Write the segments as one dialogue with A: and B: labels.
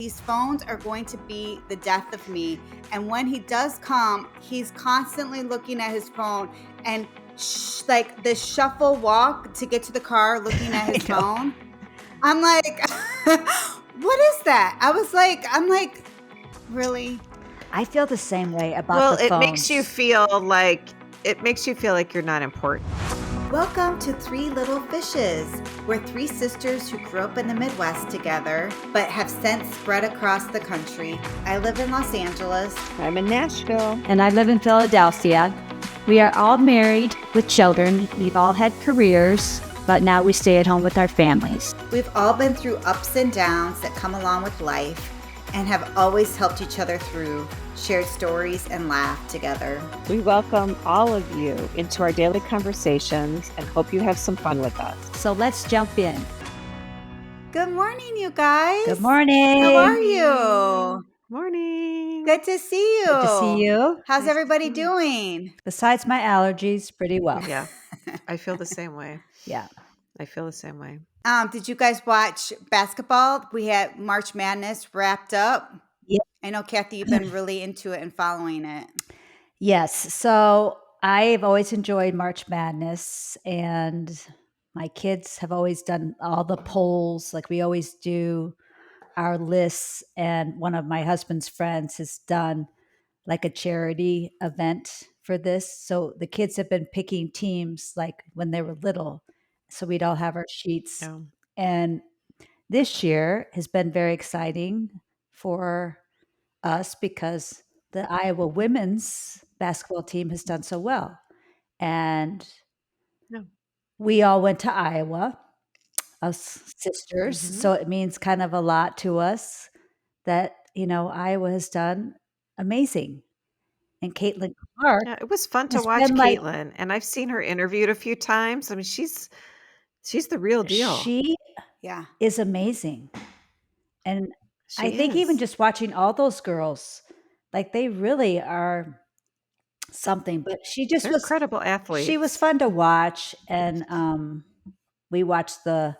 A: these phones are going to be the death of me. And when he does come, he's constantly looking at his phone and like the shuffle walk to get to the car, looking at his phone. I'm like, what is that? I'm like, really?
B: I feel the same way about
C: Well,
B: the
C: it
B: phones.
C: makes you feel like you're not important.
A: Welcome to Three Little Fishes. We're three sisters who grew up in the Midwest together, but have since spread across the country. I live in Los Angeles.
C: I'm in Nashville.
B: And I live in Philadelphia. We are all married with children. We've all had careers, but now we stay at home with our families.
A: We've all been through ups and downs that come along with life and have always helped each other through, shared stories, and laughed together.
C: We welcome all of you into our daily conversations and hope you have some fun with us.
B: So let's jump in.
A: Good morning, you guys.
B: Good morning.
A: How are you?
C: Morning.
A: Good to see you.
B: Good to see you.
A: How's everybody doing?
B: Besides my allergies, pretty well.
C: Yeah, I feel the same way.
B: Yeah.
C: I feel the same way.
A: Did you guys watch basketball? We had March Madness wrapped up.
B: Yeah.
A: I know, Kathy, you've been really into it and following it.
B: Yes. So I've always enjoyed March Madness, and my kids have always done all the polls. Like we always do our lists. And one of my husband's friends has done like a charity event for this. So the kids have been picking teams like when they were little. So we'd all have our sheets.
C: Yeah.
B: And this year has been very exciting for us because the Iowa women's basketball team has done so well. And
C: Yeah.
B: we all went to Iowa, us sisters.
C: Mhm.
B: So it means kind of a lot to us that, Iowa has done amazing. And Caitlin Clark
C: Yeah, it was fun to
B: has
C: watch
B: been like,
C: Caitlin, and I've seen her interviewed a few times. I mean, she's the real deal.
B: she
A: Yeah.
B: is amazing. And I
C: She
B: think even
C: is.
B: just watching all those girls, like they really are something. But
C: They're incredible athletes.
B: she was fun to watch. And we watched the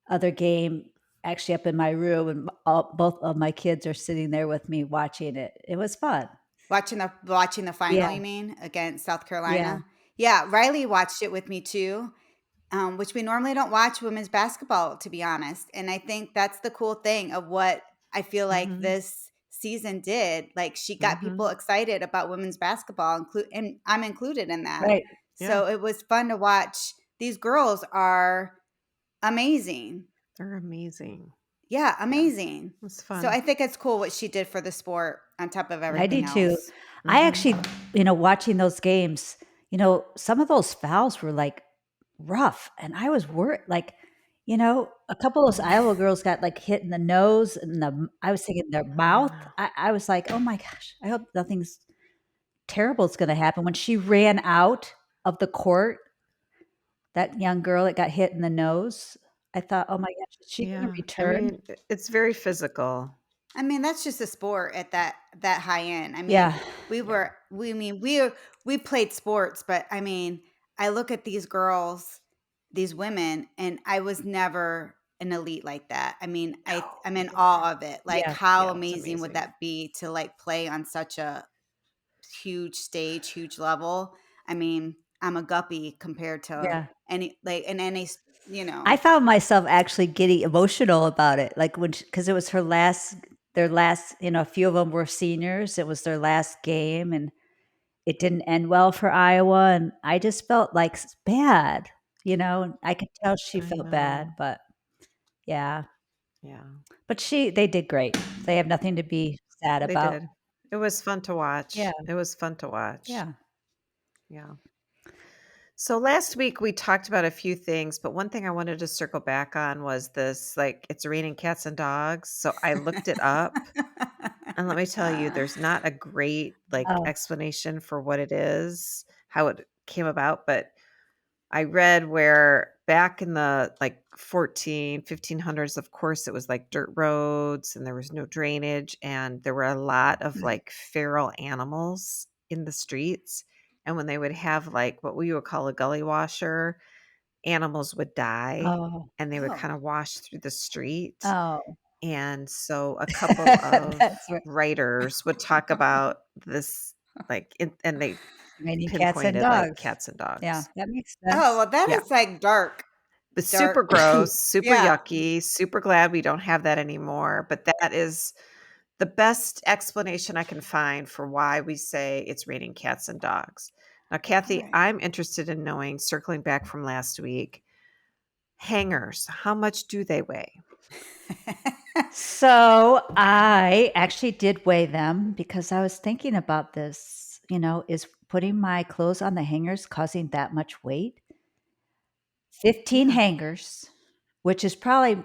B: other game actually up in my room, and both of my kids are sitting there with me watching it. It was fun.
A: Watching the final,
B: Yeah.
A: you mean, against South Carolina? Yeah, Riley watched it with me too, which we normally don't watch women's basketball, to be honest. And I think that's the cool thing of what I feel like
C: Mhm.
A: this season did. Like she got people excited about women's basketball, and I'm included in that.
B: Right.
A: So it was fun to watch. These girls are amazing.
C: They're amazing.
A: Yeah, amazing.
C: It was fun.
A: So I think it's cool what she did for the sport on top of
B: I
A: everything
B: do too.
A: else.
B: I actually, watching those games, some of those fouls were like rough. And I was worried, like, a couple of those Iowa girls got like hit in the nose and I was thinking their mouth. I was like, oh my gosh, I hope nothing's terrible is going to happen. When she ran out of the court, that young girl that got hit in the nose, I thought, oh my gosh, is she going to return?
C: I mean, it's very physical.
A: I mean, that's just a sport at that high end. I mean,
B: Yeah.
A: we played sports, but I mean, I look at these girls, these women, and I was never an elite like that. I mean, I'm in awe of it. Like,
B: Yeah.
A: how
C: Yeah, it's
A: amazing would that be to like play on such a huge stage, huge level? I mean, I'm a guppy compared to any
B: I found myself actually getting emotional about it, like because it was their last, a few of them were seniors. It was their last game, and it didn't end well for Iowa, and I just felt like bad. I could tell she felt bad, but yeah. But they did great. They have nothing to be sad
C: They
B: about.
C: did. It was fun to watch.
B: Yeah.
C: It was fun to watch.
B: Yeah.
C: Yeah. So last week we talked about a few things, but one thing I wanted to circle back on was this, like, it's raining cats and dogs. So I looked it up, and let me tell you, there's not a great explanation for what it is, how it came about, but I read where back in the 1500s, of course, it was like dirt roads and there was no drainage, and there were a lot of like feral animals in the streets. And when they would have like what we would call a gully washer, animals would die and they would kind of wash through the street.
B: Oh.
C: And so a couple of
B: That's right.
C: writers would talk about this, and they
B: Raining cats and
C: pinpointed like
B: dogs.
C: cats and
B: Yeah,
C: dogs.
B: that makes
A: Oh,
B: sense.
A: well, that
C: Yeah.
A: is like dark.
C: But super
A: Dark.
C: gross, super
A: Yeah.
C: yucky, super glad we don't have that anymore. But that is the best explanation I can find for why we say it's raining cats and dogs. Now, Kathy,
A: Alright.
C: I'm interested in knowing, circling back from last week, hangers, how much do they weigh?
B: So I actually did weigh them because I was thinking about this. Is putting my clothes on the hangers causing that much weight? 15
A: Yeah.
B: hangers, which is probably,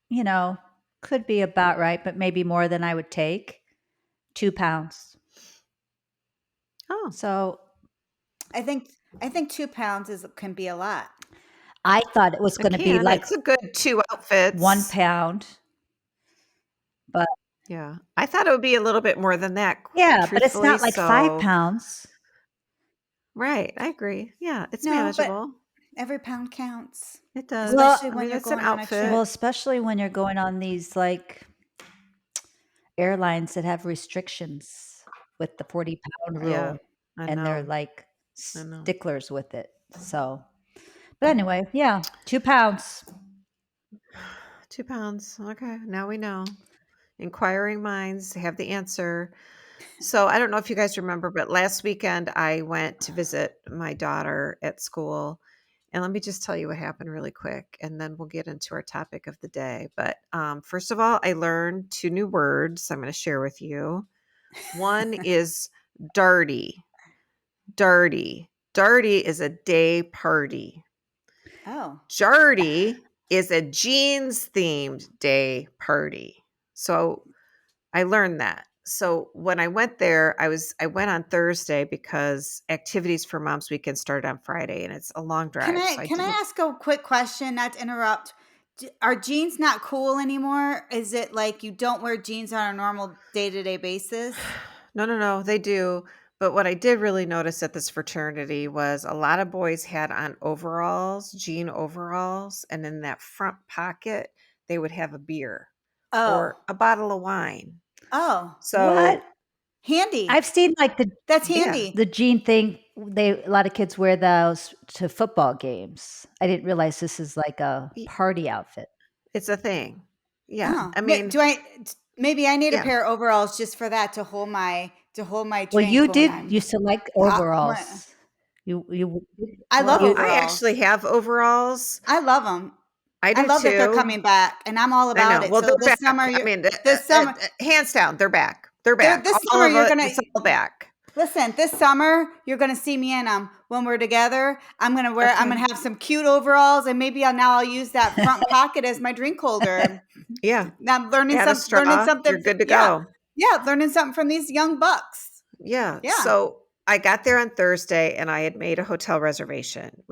B: you know, could be about right, but maybe more than I would take. 2 pounds.
C: Oh,
B: So
A: I think 2 pounds can be a lot.
B: I thought it was
C: it
B: going to be
C: can.
B: like
C: It's a good 2
B: 1
C: outfits.
B: pound, but
C: Yeah. I thought it would be a little bit more than that,
B: yeah, but it's
C: truthfully.
B: not like 5
C: So,
B: pounds.
C: right. I agree. Yeah. It's
A: No, but
C: manageable.
A: every pound counts,
C: It does.
B: Well,
A: especially
C: I
A: when
C: mean,
A: you're
C: it's an
A: going on a
B: well,
A: trip.
C: outfit.
B: especially when you're going on these like airlines that have restrictions with the 40-pound
C: Yeah.
B: rule,
C: I
B: and they're
C: know.
B: like
C: I know.
B: sticklers with it. So, but anyway, yeah, 2 pounds.
C: 2 pounds. Okay. Now we know. Inquiring minds have the answer. So I don't know if you guys remember, but last weekend I went to visit my daughter at school. And let me just tell you what happened really quick, and then we'll get into our topic of the day. But first of all, I learned 2 new words I'm going to share with you. One is darty. Darty. Darty is a day party.
A: Oh.
C: Jardy is a jeans themed day party. So I learned that. So when I went there, I went on Thursday because activities for Mom's Weekend started on Friday, and it's a long
A: Can
C: drive.
A: I
C: So I
A: can I
C: didn't.
A: ask a quick question, not to interrupt? Are jeans not cool anymore? Is it like you don't wear jeans on a normal day-to-day basis?
C: No, no, no, they do. But what I did really notice at this fraternity was a lot of boys had on overalls, jean overalls, and in that front pocket, they would have a beer
A: Oh.
C: or a bottle of wine.
A: Oh.
B: What?
C: So,
A: Handy.
B: I've seen like the
A: That's
C: yeah,
A: handy.
B: the jean thing. A lot of kids wear those to football games. I didn't realize this is like a
C: y-
B: party outfit.
C: it's a thing. Yeah.
A: Oh.
C: I mean,
A: Maybe I need a
C: yeah.
A: pair of overalls just for that, to hold my
B: Well,
A: drink
B: you
A: when
B: did
A: I'm
B: used to like
A: when
B: overalls. You
A: I love
C: Well,
B: you
C: I
A: overalls.
C: actually have overalls.
A: I love them.
C: I
A: I
C: do
A: love that they're
C: too.
A: coming back, and I'm all
C: I
A: about
C: know.
A: it.
C: Well,
A: So
C: they're
A: this summer,
C: back. I mean,
A: this summer,
C: hands down, they're back. They're back.
A: this
C: All
A: summer,
C: of it. It's all back.
A: listen. This summer, you're gonna see me in them when we're together. I'm
C: Okay.
A: gonna have some cute overalls, and maybe I'll use that front pocket as my drink holder.
C: Yeah.
A: Now I'm
C: Add a
A: learning
C: straw.
A: something.
C: You're good to
A: Yeah,
C: go.
A: yeah, learning something from these young bucks.
C: Yeah.
A: Yeah.
C: So I got there on Thursday and I had made a hotel reservation,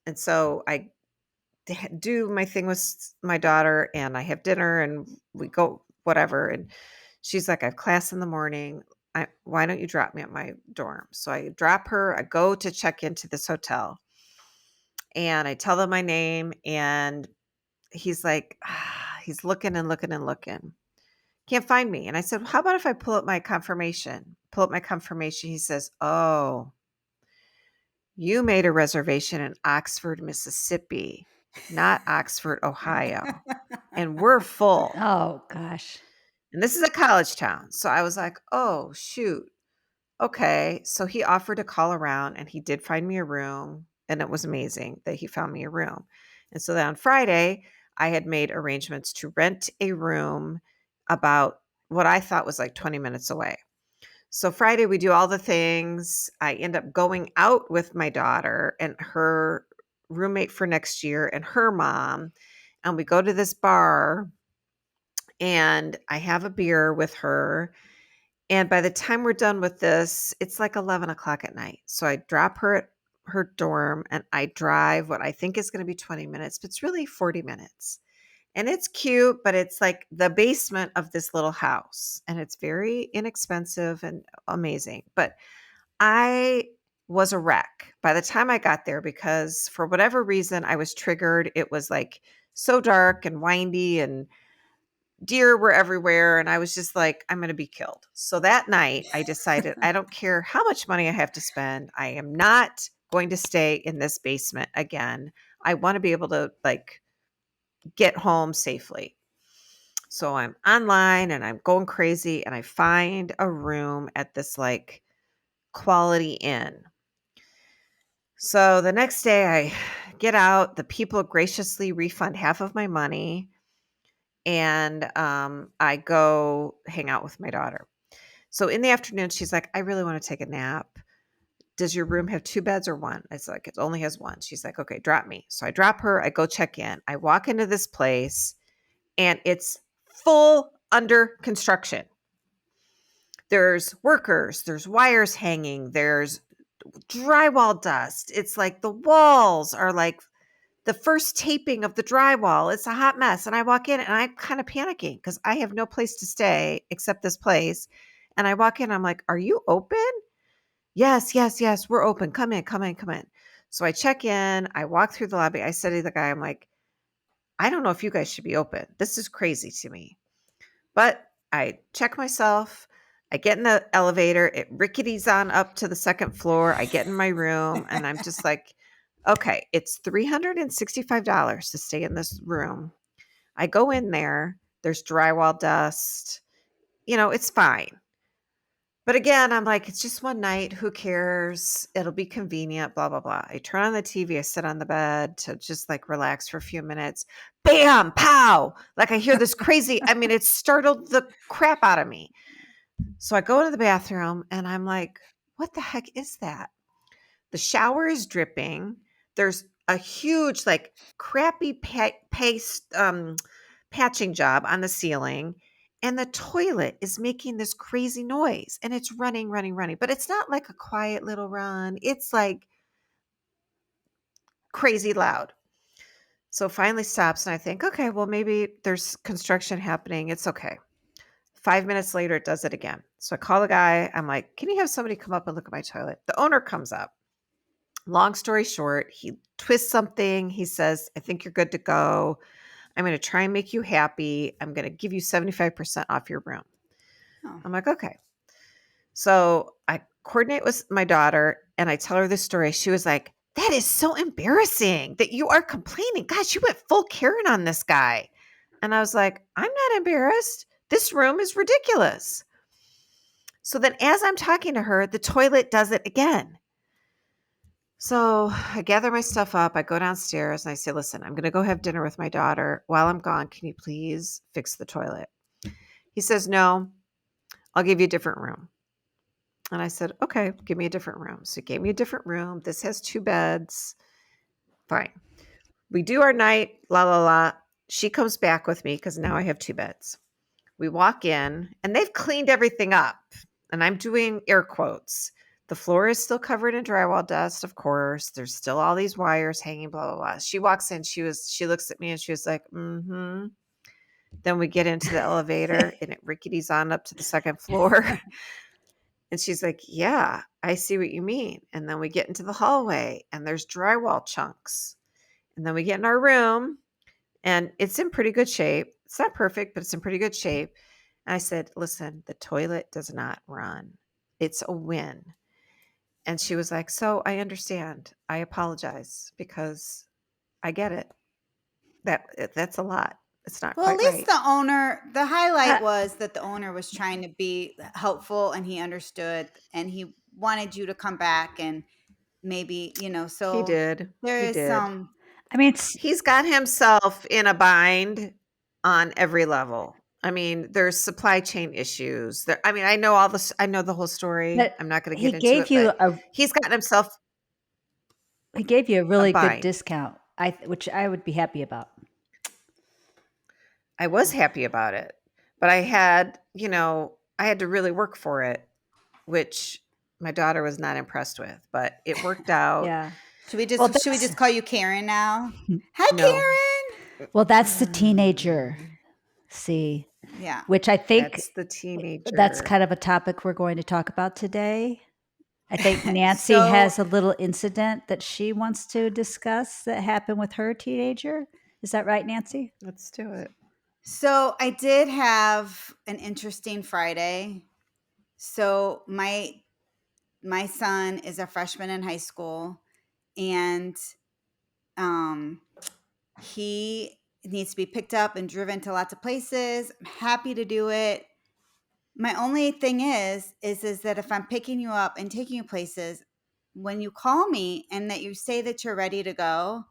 C: and so I do my thing with my daughter and I have dinner and we go whatever. And she's like, I have class in the morning. Why don't you drop me at my dorm? So I drop her. I go to check into this hotel and I tell them my name. And he's like, he's looking and looking and looking. Can't find me. And I said, well, how about if I pull up my confirmation? Pull up my confirmation. He says, oh, you made a reservation in Oxford, Mississippi, not Oxford, Ohio. And we're full.
B: Oh gosh.
C: And this is a college town. So I was like, oh, shoot. Okay. So he offered to call around and he did find me a room. And it was amazing that he found me a room. And so then on Friday, I had made arrangements to rent a room about what I thought was like 20 minutes away. So Friday, we do all the things. I end up going out with my daughter and her roommate for next year and her mom. And we go to this bar and I have a beer with her. And by the time we're done with this, it's like 11 o'clock at night. So I drop her at her dorm and I drive what I think is going to be 20 minutes, but it's really 40 minutes. And it's cute, but it's like the basement of this little house. And it's very inexpensive and amazing. But I was a wreck by the time I got there because for whatever reason I was triggered. It was like so dark and windy and deer were everywhere, and I was just like, I'm going to be killed. So that night, I decided I don't care how much money I have to spend. I am not going to stay in this basement again. I want to be able to like get home safely. So I'm online and I'm going crazy, and I find a room at this like Quality Inn. So the next day I get out, the people graciously refund half of my money, and I go hang out with my daughter. So in the afternoon, she's like, I really want to take a nap. Does your room have 2 beds or 1? It's like, it only has 1. She's like, okay, drop me. So I drop her. I go check in. I walk into this place and it's full under construction. There's workers, there's wires hanging, there's drywall dust. It's like the walls are like the first taping of the drywall. It's a hot mess. And I walk in and I'm kind of panicking because I have no place to stay except this place. And I walk in, I'm like, are you open? Yes, yes, yes, we're open. Come in, come in, come in. So I check in, I walk through the lobby. I said to the guy, I'm like, I don't know if you guys should be open. This is crazy to me. But I check myself. I get in the elevator. It ricketies on up to the second floor. I get in my room and I'm just like, okay, it's $365 to stay in this room. I go in there. There's drywall dust. It's fine. But again, I'm like, it's just one night. Who cares? It'll be convenient, blah, blah, blah. I turn on the TV. I sit on the bed to just like relax for a few minutes. Bam, pow. Like I hear this crazy, it startled the crap out of me. So I go into the bathroom and I'm like, what the heck is that? The shower is dripping. There's a huge, like crappy paste patching job on the ceiling. And the toilet is making this crazy noise and it's running, running, running. But it's not like a quiet little run. It's like crazy loud. So it finally stops and I think, okay, well, maybe there's construction happening. It's okay. 5 minutes later, it does it again. So I call the guy. I'm like, can you have somebody come up and look at my toilet? The owner comes up. Long story short, he twists something. He says, I think you're good to go. I'm going to try and make you happy. I'm going to give you 75% off your room.
A: Oh.
C: I'm like, okay. So I coordinate with my daughter and I tell her this story. She was like, that is so embarrassing that you are complaining. Gosh, you went full Karen on this guy. And I was like, I'm not embarrassed. This room is ridiculous. So then as I'm talking to her, the toilet does it again. So I gather my stuff up. I go downstairs and I say, listen, I'm going to go have dinner with my daughter. While I'm gone, can you please fix the toilet? He says, no, I'll give you a different room. And I said, okay, give me a different room. So he gave me a different room. This has 2 beds. Fine. We do our night, la, la, la. She comes back with me because now I have 2 beds. We walk in and they've cleaned everything up. And I'm doing air quotes. The floor is still covered in drywall dust, of course. There's still all these wires hanging, blah, blah, blah. She walks in. She looks at me and she was like, mm-hmm. Then we get into the elevator and it ricketies on up to the second floor. And she's like, yeah, I see what you mean. And then we get into the hallway and there's drywall chunks. And then we get in our room and it's in pretty good shape. It's not perfect, but it's in pretty good shape. And I said, listen, the toilet does not run. It's a win. And she was like, so I understand. I apologize because I get it. That's a lot. It's not
A: Well, at
C: quite
A: least
C: right.
A: the highlight was that the owner was trying to be helpful and he understood and he wanted you to come back and maybe,
C: He
A: so
C: did.
A: there
C: He
A: is
C: did.
A: some.
B: I mean,
C: He's got himself in a bind on every level. There's supply chain issues. I know all this. I know the whole story.
B: but
C: I'm not going to
B: he
C: get into
B: gave
C: it,
B: you
C: but he's gotten himself
B: a
C: a
B: really good
C: bind.
B: discount, which I would be happy about.
C: I was happy about it, but I had to really work for it, which my daughter was not impressed with, but it worked out.
B: Yeah.
A: Should we
B: Well,
A: just call you Karen now? Hi,
C: No,
A: Karen.
B: well, that's the teenager. See,
A: Yeah.
B: which I think
C: that's the
B: that's
C: teenager.
B: kind of a topic we're going to talk about today. I think Nancy
A: So
B: has a little incident that she wants to discuss that happened with her teenager. Is that right, Nancy?
C: Let's do it.
A: So I did have an interesting Friday. So my son is a freshman in high school, and um he needs to be picked up and driven to lots of places. I'm happy to do it. My only thing is that if I'm picking you up and taking you places, when you call me and that you say that you're ready to go,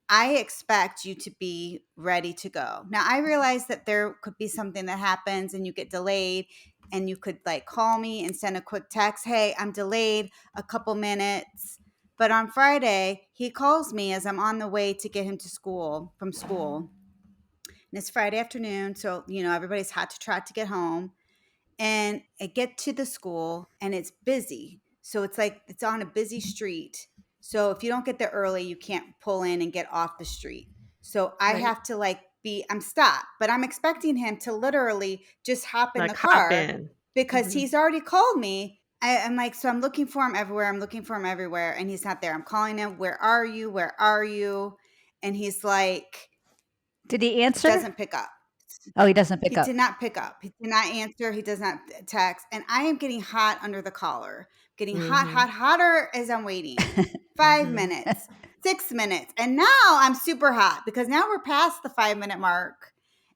A: I expect you to be ready to go. Now, I realize that there could be something that happens and you get delayed, and you could like call me and send a quick text, "Hey, I'm delayed a couple minutes." But on Friday, he calls me as I'm on the way to get him to school from school. And it's Friday afternoon, so everybody's hot to trot to get home. And I get to the school and it's busy. So it's like it's on a busy street. So if you don't get there early, you can't pull in and get off the street. So I
C: Right.
A: have to I'm stopped, but I'm expecting him to literally just hop in the
C: Like hop
A: car
C: in.
A: because
C: Mhm.
A: he's already called me. I'm like, so I'm looking for him everywhere. I'm looking for him everywhere. And he's not there. I'm calling him, "Where are you? Where are you?" And he's like,
B: Did he answer?
A: doesn't pick up.
B: Oh, he doesn't
A: He
B: pick
A: did
B: up.
A: not pick up. He did not answer. He does not text. And I am getting hot under the collar, getting hot,
C: Mhm.
A: hot, hotter as I'm waiting. 5
C: Mhm.
A: minutes, 6 minutes. And now I'm super hot because now we're past the 5-minute mark.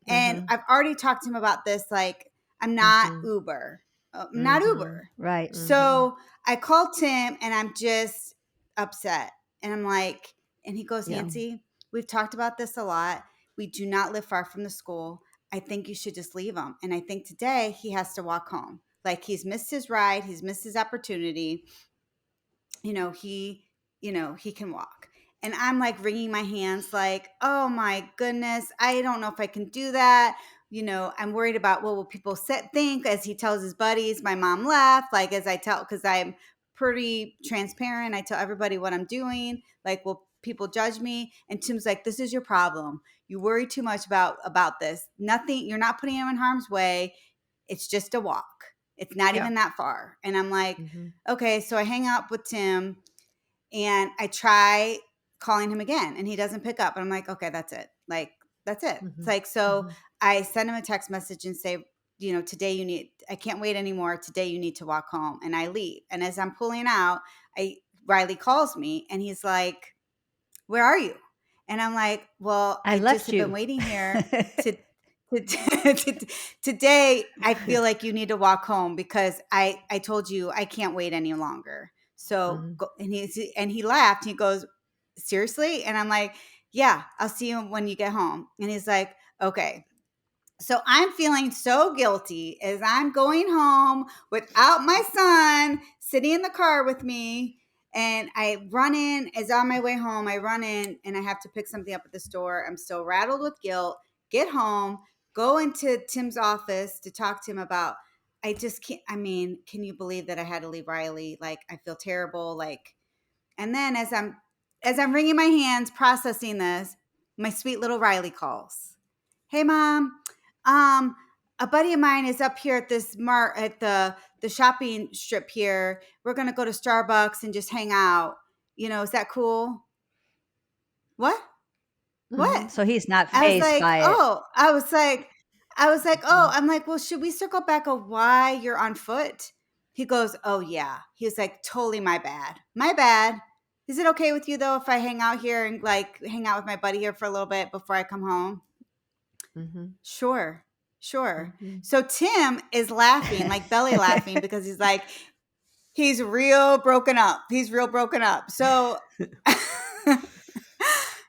A: And
C: Mhm.
A: I've already talked to him about this. Like, I'm not
C: Mhm.
A: Uber. I'm not
C: Mhm.
A: Uber.
B: Right.
C: Mhm.
A: So I called Tim and I'm just upset. And I'm like, and he goes,
C: Yeah.
A: "Nancy, we've talked about this a lot. We do not live far from the school. I think you should just leave him." And I think today he has to walk home. Like, he's missed his ride, he's missed his opportunity. you know, he, he can walk. And I'm like wringing my hands, like, "Oh my goodness, I don't know if I can do that." I'm worried about what will people think as he tells his buddies my mom left. Like, as I tell, because I'm pretty transparent, I tell everybody what I'm doing. Like, will people judge me? And Tim's like, "This is your problem. You worry too much about this. Nothing. You're not putting him in harm's way. It's just a walk. It's not
C: Yeah.
A: even that far." And I'm like,
C: Mhm.
A: okay. So I hang up with Tim and I try calling him again and he doesn't pick up. And I'm like, okay, that's it. Like, that's it. It's
C: Mhm.
A: like, so
C: Mhm.
A: I send him a text message and say, "Today I can't wait anymore. Today you need to walk home." And I leave. And as I'm pulling out, Riley calls me and he's like, "Where are you?" And I'm like, "Well,
B: I
A: I just
B: left
A: have been
B: you.
A: waiting here to today. I feel like you need to walk home because I told you I can't wait any longer." So
C: Mhm.
A: go, and he laughed. He goes, "Seriously?" And I'm like, "Yeah, I'll see you when you get home." And he's like, "Okay." So I'm feeling so guilty as I'm going home without my son sitting in the car with me. And I run in, as on my way home, I run in and I have to pick something up at the store. I'm still rattled with guilt. Get home, go into Tim's office to talk to him about, I just can't, I mean, can you believe that I had to leave Riley? Like, I feel terrible. Like, and then as I'm wringing my hands processing this, my sweet little Riley calls. "Hey, Mom, um, a buddy of mine is up here at this mart at the shopping strip here. We're gonna go to Starbucks and just hang out. Is that cool?" "What? What?"
C: Mhm.
B: So he's not
A: I was
B: phased
A: like,
B: by it.
A: "Oh," I was like, "Oh,"
C: Mhm.
A: I'm like, "Well, should we circle back of why you're on foot?" He goes, "Oh yeah." He was like, "Totally my bad. My bad. Is it okay with you though if I hang out here and like hang out with my buddy here for a little bit before I come home?"
C: Mhm.
A: "Sure. Sure."
C: Mhm.
A: So Tim is laughing, like belly laughing, because he's like, he's real broken up. He's real broken up. So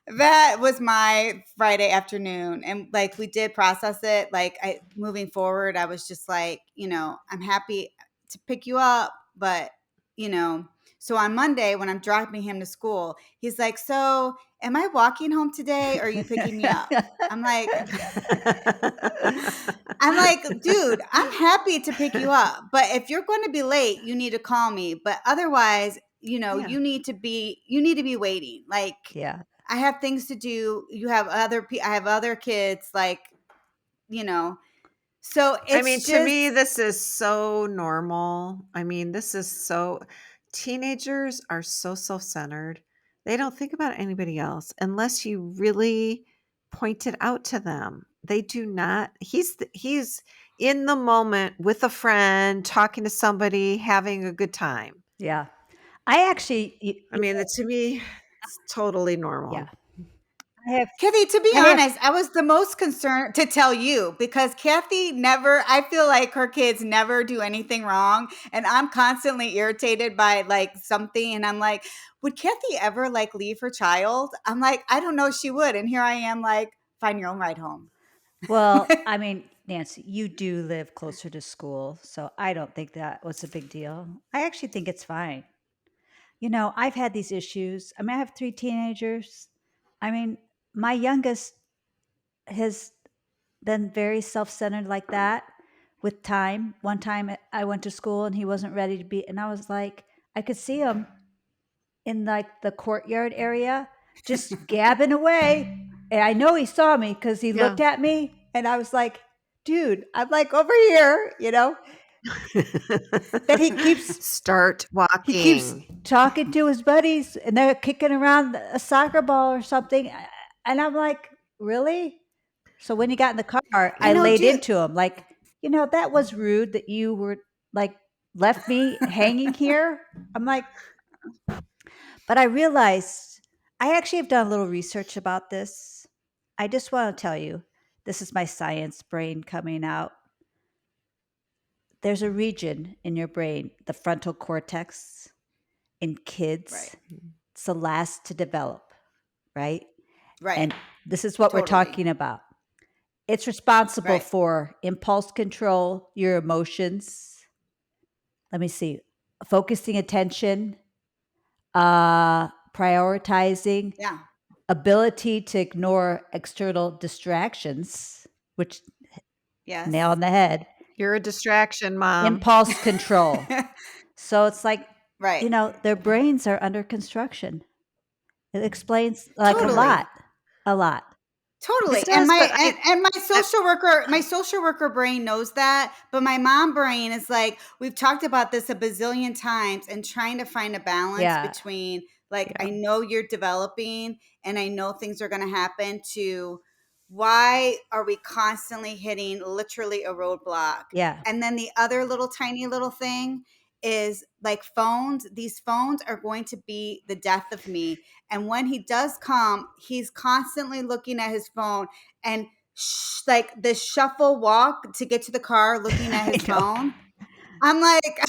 A: that was my Friday afternoon. And like we did process it. Like moving forward, I was just like, I'm happy to pick you up, but you know, so on Monday when I'm dropping him to school, he's like, "So am I walking home today or are you picking me up?" I'm like, I'm like, "Dude, I'm happy to pick you up, but if you're going to be late, you need to call me. But otherwise,
C: Yeah.
A: you need to be waiting. Like,
B: Yeah.
A: I have things to do. You have I have other kids. Like, you know. So
C: I mean,
A: it's
C: to me,
A: just
C: this is so normal. I mean, this is so teenagers are so self-centered. They don't think about anybody else unless you really point it out to them. They do not. He's in the moment with a friend, talking to somebody, having a good time.
B: Yeah. I actually,
C: I mean, to me, it's totally
B: yeah.
C: normal.
B: I have,
A: Kathy, to be
B: I have,
A: honest, I was the most concerned to tell you because Kathy never, I feel like her kids never do anything wrong. And I'm constantly irritated by like something. And I'm like, would Kathy ever like leave her child? I'm like, I don't know if she would. And here I am like, find your own ride home.
B: well, I mean, Nancy, you do live closer to school, so I don't think that was a big deal. I actually think it's fine. I've had these issues. I mean, I have 3 teenagers. I mean, my youngest has been very self-centered like that with time. One time I went to school and he wasn't ready to be, and I was like, I could see him in like the courtyard area just gabbing away. And I know he saw me because he
C: Yeah.
B: looked at me and I was like, dude, I'm like over here. That
C: Start
B: he keeps
C: walking.
B: talking to his buddies and they're kicking around a soccer ball or something. And I'm like, really? So when he got in the car,
A: I
B: I
A: know,
B: laid into him like, that was rude that you were like left me hanging here. I'm like, but I realized I actually have done a little research about this. I just want to tell you, this is my science brain coming out. There's a region in your brain, the frontal cortex, in
A: right,
B: kids. It's the last to develop, right?
A: right,
B: And this is what we're
A: totally,
B: talking about. It's responsible
A: right.
B: for impulse control, your emotions. Let me see, focusing attention, prioritizing,
A: Yeah,
B: ability to ignore external distractions, which nail
A: yes.
B: on the head,
C: You're a distraction, Mom.
B: impulse control. So it's like,
A: Right,
B: their brains are under construction. It explains like a
C: Yeah,
A: totally.
B: lot, a lot.
C: it
A: Totally. And
C: does. But
A: my
C: I
A: social worker brain knows that, but my mom brain is like, we've talked about this a bazillion times and trying to find a balance
B: Yeah,
A: between like
C: yeah,
A: I know you're developing and I know things are going to happen to why are we constantly hitting literally a roadblock?
B: yeah.
A: And then the other little tiny little thing is like phones. These phones are going to be the death of me, and when he does come, he's constantly looking at his phone and like the shuffle walk to get to the car, looking at
B: I
A: his
B: know.
A: phone. I'm like,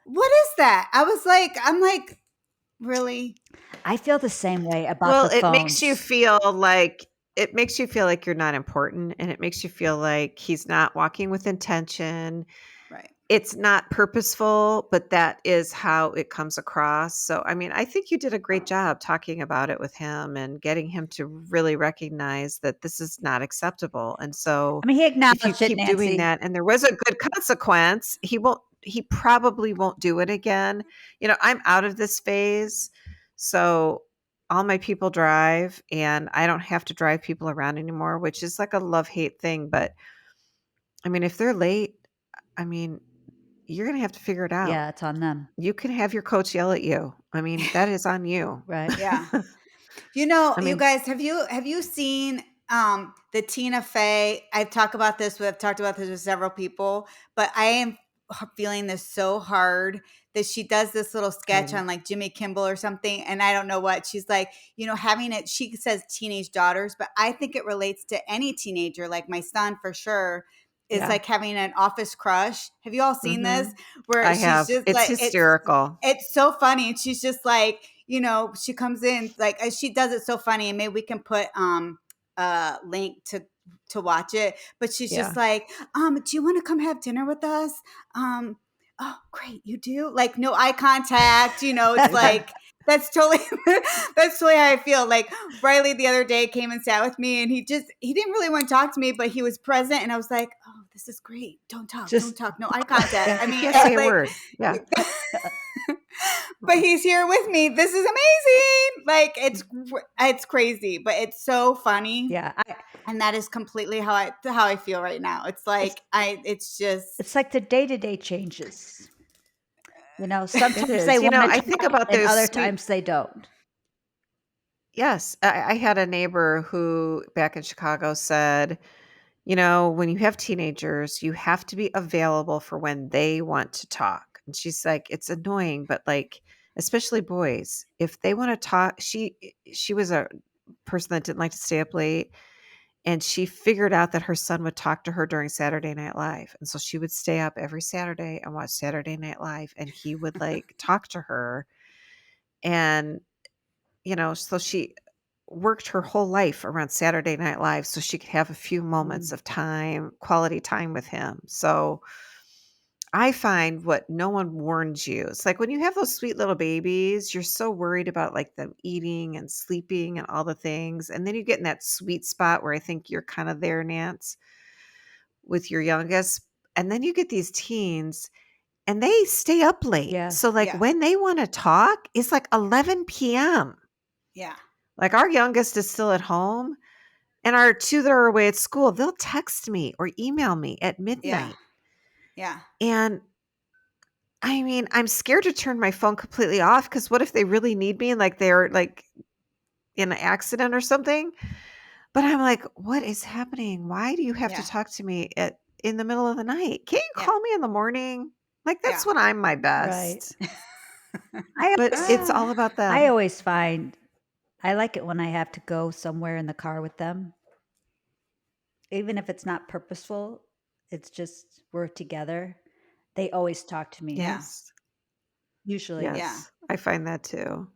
A: what is that? I'm like, really?
B: I feel the same way about
C: well,
B: the phones.
C: it makes you feel like you're not important, and it makes you feel like he's not walking with intention.
A: Right.
C: It's not purposeful, but that is how it comes across. So, I mean, I think you did a great job talking about it with him and getting him to really recognize that this is not acceptable. And so,
B: I mean, he
C: if you
B: acknowledged it,
C: keep doing
B: Nancy.
C: that and there was a good consequence, he probably won't do it again. I'm out of this phase. So, all my people drive and I don't have to drive people around anymore, which is like a love-hate thing, but I mean, if they're late, I mean, you're going to have to figure it out.
B: Yeah, it's on them.
C: You can have your coach yell at you. I mean, that is on you.
B: Right.
A: Yeah. You know,
C: I
A: you
C: mean,
A: guys, have you seen the Tina Fey? I've talked about this with several people, but I am feeling this so hard that she does this little sketch
C: mm,
A: on like Jimmy Kimmel or something, and I don't know what. She's like, having it, she says teenage daughters, but I think it relates to any teenager, like my son for sure. Is
C: yeah.
A: like having an office crush. Have you all seen this?
C: Mhm.
A: Where
C: I
A: she's
C: have.
A: just
C: It's
A: like
C: hysterical.
A: it's so funny. She's just like, she comes in like she does it so funny, and maybe we can put a link to watch it. But she's just
C: Yeah.
A: like, do you want to come have dinner with us? Oh, great, you do? Like no eye contact, it's like that's totally that's totally how I feel. Like Riley the other day came and sat with me and he didn't really want to talk to me, but he was present and I was like, oh, this is great. Don't
B: Just
A: talk, no eye contact.
C: Yeah,
A: I
C: he
A: mean,
C: can't say
A: it's
C: a
A: like
C: word. Yeah.
A: but he's here with me. This is amazing. Like it's crazy, but it's so funny,
B: yeah.
A: and that is completely how I feel right now. It's
B: It's
A: like it's just
B: it's like the day-to-day changes.
C: It
B: Sometimes they
C: is.
B: want to
C: I think
B: talk
C: about
B: and
C: those
B: other
C: sweet
B: times they don't.
C: Yes. I had a neighbor who back in Chicago said, when you have teenagers, you have to be available for when they want to talk. And she's like, it's annoying, but like, especially boys, if they want to talk, she was a person that didn't like to stay up late. And she figured out that her son would talk to her during Saturday Night Live. And so she would stay up every Saturday and watch Saturday Night Live. And he would like talk to her. And, so she worked her whole life around Saturday Night Live so she could have a few moments of time, quality time with him. So I find what no one warns you. It's like when you have those sweet little babies, you're so worried about like them eating and sleeping and all the things. And then you get in that sweet spot where I think you're kind of there, Nance, with your youngest. And then you get these teens and they stay up late.
B: Yeah.
C: So like
A: Yeah.
C: when they want to talk, it's like 11 p.m.
A: Yeah.
C: Like our youngest is still at home and our two that are away at school, they'll text me or email me at
A: Yeah.
C: midnight.
A: Yeah.
C: And I mean, I'm scared to turn my phone completely off because what if they really need me and like they're like in an accident or something? But I'm like, what is happening? Why do you have to
A: Yeah.
C: talk to me in the middle of the night? Can't you
A: Yeah.
C: call me in the morning? Like that's
A: Yeah.
C: when I'm my
B: Right.
C: best.
B: I
C: But
B: always,
C: it's all about
B: I
C: them.
B: always find I like it when I have to go somewhere in the car with them, even if it's not purposeful. It's just we're together. They always talk to me.
A: Yeah.
C: Yes.
B: Usually,
A: Yeah.
C: Yes. I find that too.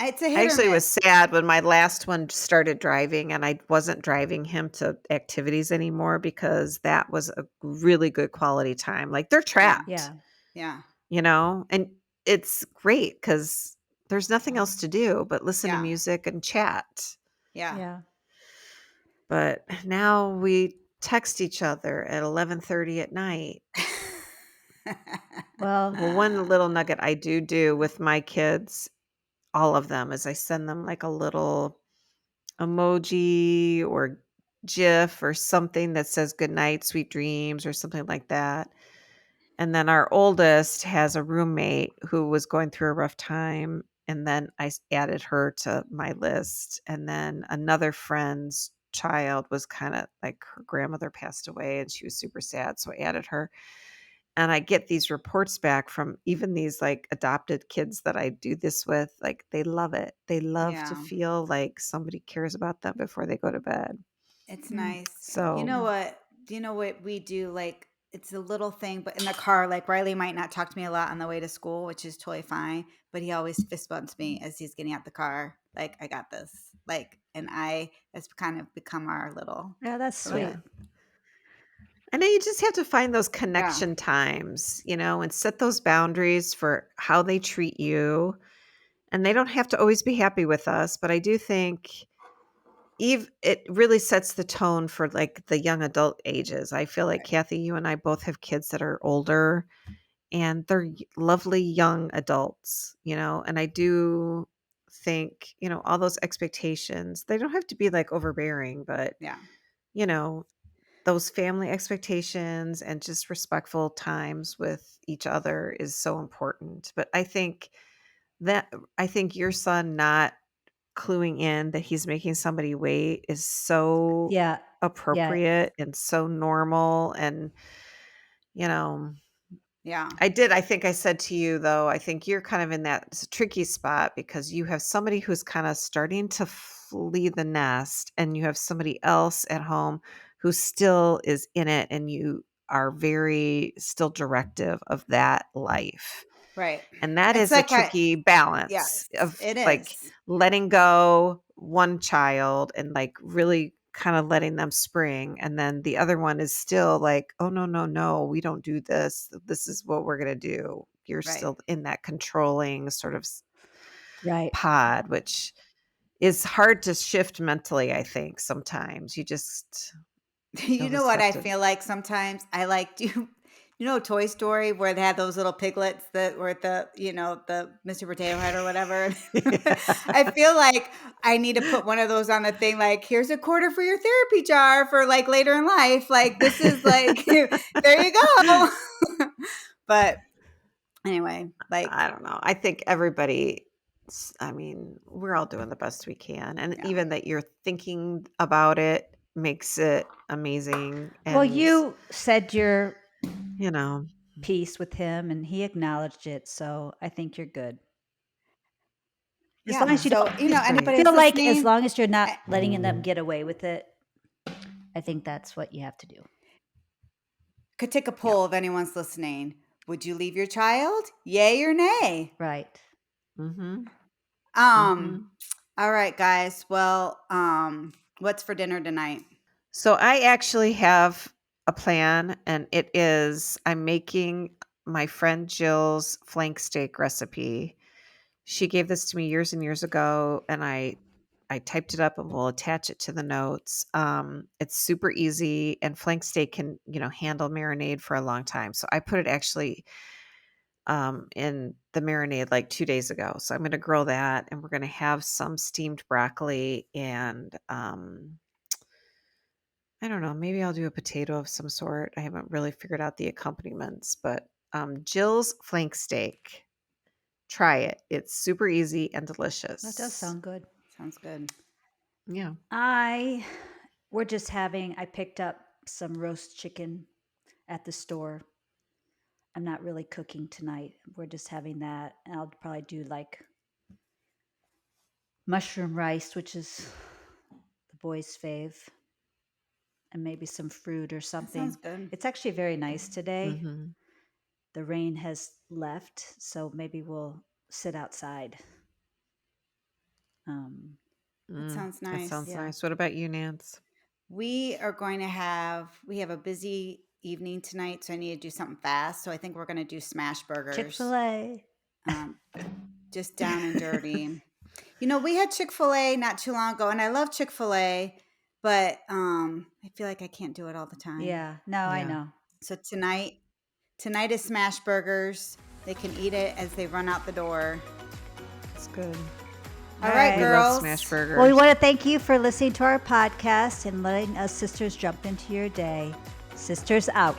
A: It's a
C: I
A: hit or
C: actually was
A: miss.
C: sad when my last one started driving and I wasn't driving him to activities anymore because that was a really good quality time. Like they're
A: Yeah.
C: trapped,
B: yeah,
A: Yeah.
C: and it's great because there's nothing else to do but listen to
A: Yeah.
C: music and chat.
A: Yeah.
B: yeah.
C: But now we text each other at 11:30 at night.
B: Well,
C: Well, one little nugget I do with my kids, all of them, is I send them like a little emoji or GIF or something that says good night, sweet dreams, or something like that. And then our oldest has a roommate who was going through a rough time. And then added her to my list. And then another friend's child was kind of like her grandmother passed away and she was super sad. So I added her. And I get these reports back from even these like adopted kids that I do this with. Like they love it. They love to
A: Yeah.
C: feel like somebody cares about them before they go to bed.
A: It's
B: Mm.
A: nice. You know
C: So
A: what? Do you know what we do? Like, it's a little thing, but in the car, like Riley might not talk to me a lot on the way to school, which is totally fine. But he always fist bumps me as he's getting out the car. Like, I got this. Like, and it's kind of become our little.
B: yeah, that's sweet.
C: yeah. And then you just have to find those
A: Yeah.
C: connection times, and set those boundaries for how they treat you. And they don't have to always be happy with us, but I do think it really sets the tone for like the young adult ages. I feel like Kathy, you and I both have kids that are older and they're lovely young adults, and I do think, all those expectations, they don't have to be like overbearing, but
A: Yeah.
C: you know, those family expectations and just respectful times with each other is so important. But I think your son not cluing in that he's making somebody wait is so
B: Yeah, yeah,
C: appropriate and so normal. And, you know,
A: Yeah.
C: I think I said to you, though, I think you're kind of in that tricky spot because you have somebody who's kind of starting to flee the nest and you have somebody else at home who still is in it and you are very still directive of that life.
A: Right.
C: And that
A: It's
C: is a
A: like
C: tricky
A: yes,
C: balance of
A: it
C: like
A: is.
C: letting go one child and like really kind of letting them spring. And then the other one is still like, oh, no, no, no, we don't do this. This is what we're going to do. You're
A: Right.
C: still in that controlling sort of
B: right.
C: pod, which is hard to shift mentally, I think, sometimes.
A: You
C: You'll
A: know
C: just
A: what
C: have
A: I
C: to.
A: feel like sometimes? I like you know Toy Story where they had those little piglets that were the Mr. Potato Head or whatever. I feel like I need to put one of those on the thing. Like, here's a quarter for your therapy jar for like later in life. Like, this is like, there you go. But anyway, like,
C: I don't know. I think everybody I mean, we're all doing the best we can. And
A: Yeah.
C: even that you're thinking about it makes it amazing.
B: Well,
C: And,
B: you said your
C: you know,
B: piece with him and he acknowledged it. So I think you're good. As long
A: Yeah.
B: as you
A: So,
B: don't
A: you know,
C: he's great.
A: anybody
B: feel
A: that's
B: like, as
A: listening,
B: long as you're not
A: eh,
B: letting them get away with it, I think that's what you have to do.
A: could take a
C: Yeah.
A: poll if anyone's listening. Would you leave your child? Yay or nay?
B: Right.
C: Mm-hmm.
A: Um, all right, guys. Well, what's for dinner tonight?
C: So I actually have a plan, and it is I'm making my friend Jill's flank steak recipe. She gave this to me years and years ago, and I typed it up and we'll attach it to the notes. It's super easy, and flank steak can handle marinade for a long time. So I put it actually in the marinade like 2 days ago. So I'm going to grill that, and we're going to have some steamed broccoli and I don't know. Maybe I'll do a potato of some sort. I haven't really figured out the accompaniments, but Jill's flank steak. Try it. It's super easy and delicious.
B: That does sound good.
A: Sounds good.
C: Yeah.
B: I picked up some roast chicken at the store. I'm not really cooking tonight. We're just having that. And I'll probably do like mushroom rice, which is the boys' fave, and maybe some fruit or
A: That
B: something.
A: sounds good.
B: It's actually very nice today.
C: Mm-hmm.
B: The rain has left, so maybe we'll sit outside.
A: That sounds
C: That
A: nice.
C: sounds
B: Yeah.
C: nice. What about you, Nance?
A: We have a busy evening tonight, so I need to do something fast. So I think we're going to do smash burgers.
B: Chick-fil-A.
A: Just down and dirty. You know, we had Chick-fil-A not too long ago, and I love Chick-fil-A, but I feel like I can't do it all the time.
B: Yeah. No, I
C: Yeah.
B: know.
A: So tonight is smash burgers. They can eat it as they run out the door.
C: It's good.
A: All right,
C: We
A: girls.
C: love smash burgers.
B: Well, we want to thank you for listening to our podcast and letting us sisters jump into your day. Sisters out.